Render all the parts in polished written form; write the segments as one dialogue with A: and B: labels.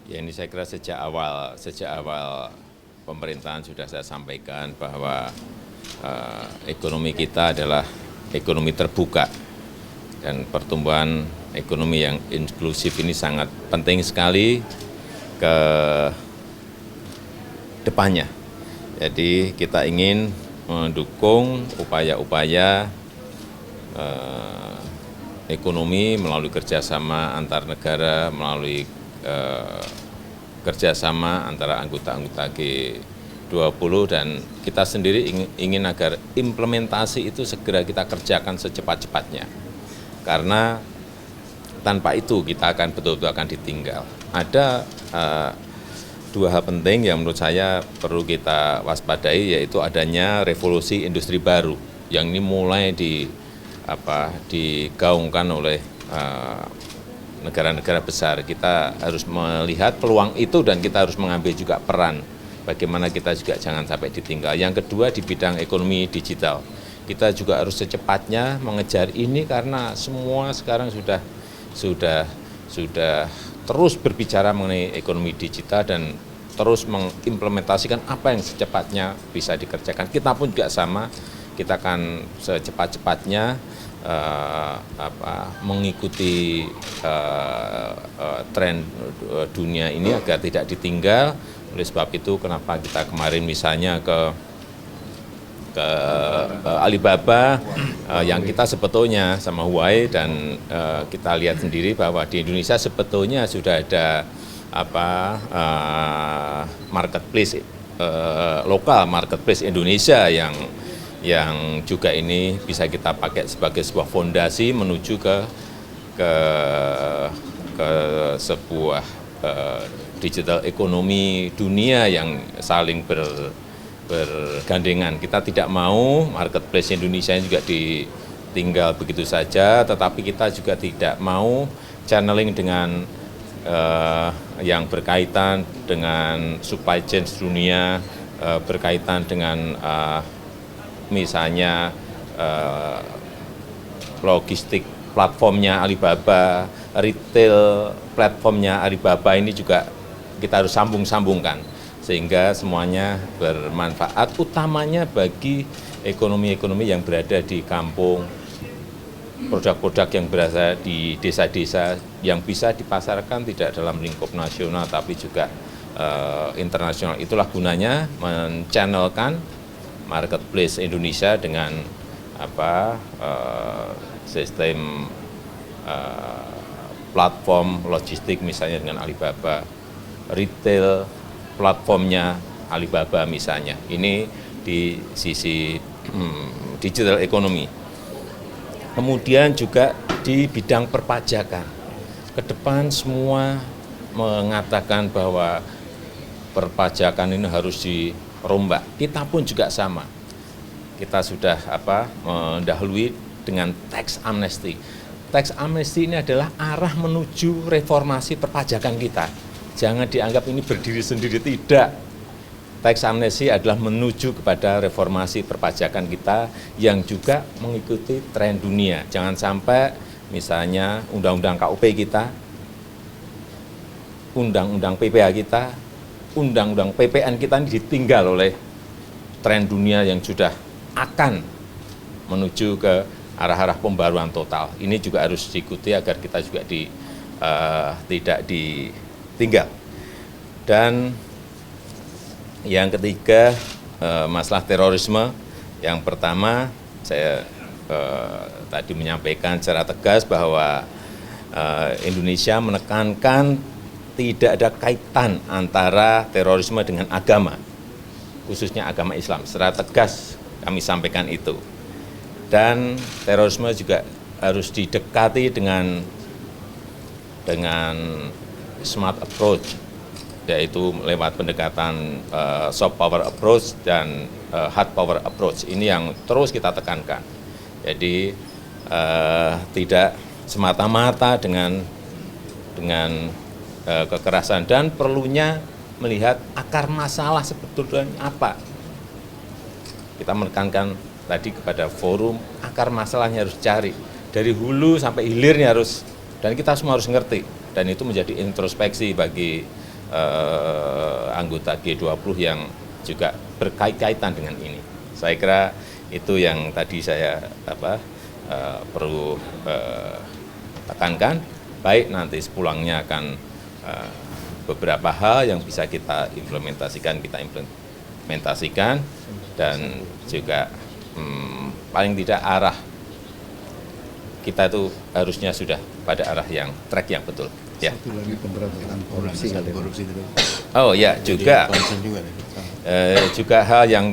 A: Ya ini saya kira sejak awal pemerintahan sudah saya sampaikan bahwa ekonomi kita adalah ekonomi terbuka dan pertumbuhan ekonomi yang inklusif ini sangat penting sekali ke depannya. Jadi kita ingin mendukung upaya-upaya ekonomi melalui kerjasama antar negara, melalui kerjasama antara anggota-anggota G20 dan kita sendiri ingin agar implementasi itu segera kita kerjakan secepat-cepatnya. Karena tanpa itu kita akan betul-betul akan ditinggal. Ada dua hal penting yang menurut saya perlu kita waspadai, yaitu adanya revolusi industri baru yang ini mulai digaungkan oleh negara-negara besar. Kita harus melihat peluang itu dan kita harus mengambil juga peran bagaimana kita juga jangan sampai ditinggal. Yang kedua di bidang ekonomi digital. Kita juga harus secepatnya mengejar ini karena semua sekarang sudah terus berbicara mengenai ekonomi digital dan terus mengimplementasikan apa yang secepatnya bisa dikerjakan. Kita pun juga sama, kita akan secepat-cepatnya mengikuti tren dunia ini agar tidak ditinggal. Oleh sebab itu kenapa kita kemarin misalnya ke Alibaba yang kita sebetulnya sama Huawei dan kita lihat sendiri bahwa di Indonesia sebetulnya sudah ada marketplace lokal marketplace Indonesia yang juga ini bisa kita pakai sebagai sebuah fondasi menuju ke sebuah digital ekonomi dunia yang saling bergandengan. Kita tidak mau marketplace Indonesia juga ditinggal begitu saja, tetapi kita juga tidak mau channeling dengan yang berkaitan dengan supply chain dunia, berkaitan dengan misalnya logistik platformnya Alibaba, retail platformnya Alibaba ini juga kita harus sambung-sambungkan sehingga semuanya bermanfaat, utamanya bagi ekonomi-ekonomi yang berada di kampung, produk-produk yang berada di desa-desa yang bisa dipasarkan tidak dalam lingkup nasional tapi juga internasional. Itulah gunanya men-channelkan marketplace Indonesia dengan sistem platform logistik misalnya dengan Alibaba, retail platformnya Alibaba misalnya. Ini di sisi digital ekonomi. Kemudian juga di bidang perpajakan. Ke depan semua mengatakan bahwa perpajakan ini harus dirombak. Kita pun juga sama. Kita sudah mendahului dengan tax amnesty. Tax amnesty ini adalah arah menuju reformasi perpajakan kita. Jangan dianggap ini berdiri sendiri, tidak. Tax amnesty adalah menuju kepada reformasi perpajakan kita yang juga mengikuti tren dunia. Jangan sampai misalnya undang-undang KUP kita, undang-undang PPH kita, undang-undang PPN kita ini ditinggal oleh tren dunia yang sudah akan menuju ke arah-arah pembaruan total. Ini juga harus diikuti agar kita juga tidak ditinggal. Dan yang ketiga, masalah terorisme. Yang pertama, saya tadi menyampaikan secara tegas bahwa Indonesia menekankan tidak ada kaitan antara terorisme dengan agama, khususnya agama Islam. Secara tegas kami sampaikan itu. Dan terorisme juga harus didekati dengan smart approach, yaitu lewat pendekatan soft power approach dan hard power approach. Ini yang terus kita tekankan. Jadi tidak semata-mata dengan kekerasan dan perlunya melihat akar masalah sebetulnya apa. Kita menekankan tadi kepada forum, akar masalahnya harus cari. Dari hulu sampai hilirnya harus, dan kita semua harus ngerti. Dan itu menjadi introspeksi bagi anggota G20 yang juga berkaitan dengan ini. Saya kira itu yang tadi saya perlu tekankan, baik nanti sepulangnya akan beberapa hal yang bisa kita implementasikan, dan juga paling tidak arah kita itu harusnya sudah pada arah yang track yang betul. Ya.
B: Satu lagi pemberantasan korupsi.
A: Oh ya, juga hal yang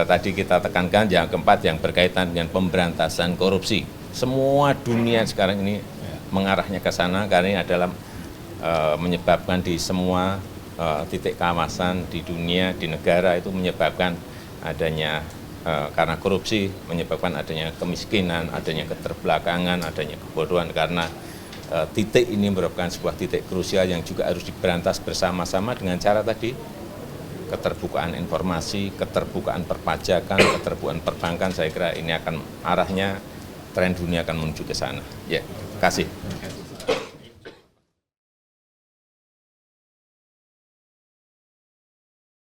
A: tadi kita tekankan, yang keempat yang berkaitan dengan pemberantasan korupsi. Semua dunia sekarang ini mengarahnya ke sana karena ini adalah menyebabkan di semua titik kawasan di dunia, di negara itu menyebabkan adanya karena korupsi, menyebabkan adanya kemiskinan, adanya keterbelakangan, adanya kebodohan, karena titik ini merupakan sebuah titik krusial yang juga harus diberantas bersama-sama dengan cara tadi, keterbukaan informasi, keterbukaan perpajakan, keterbukaan perbankan. Saya kira ini akan arahnya, tren dunia akan menuju ke sana. Ya, terima kasih.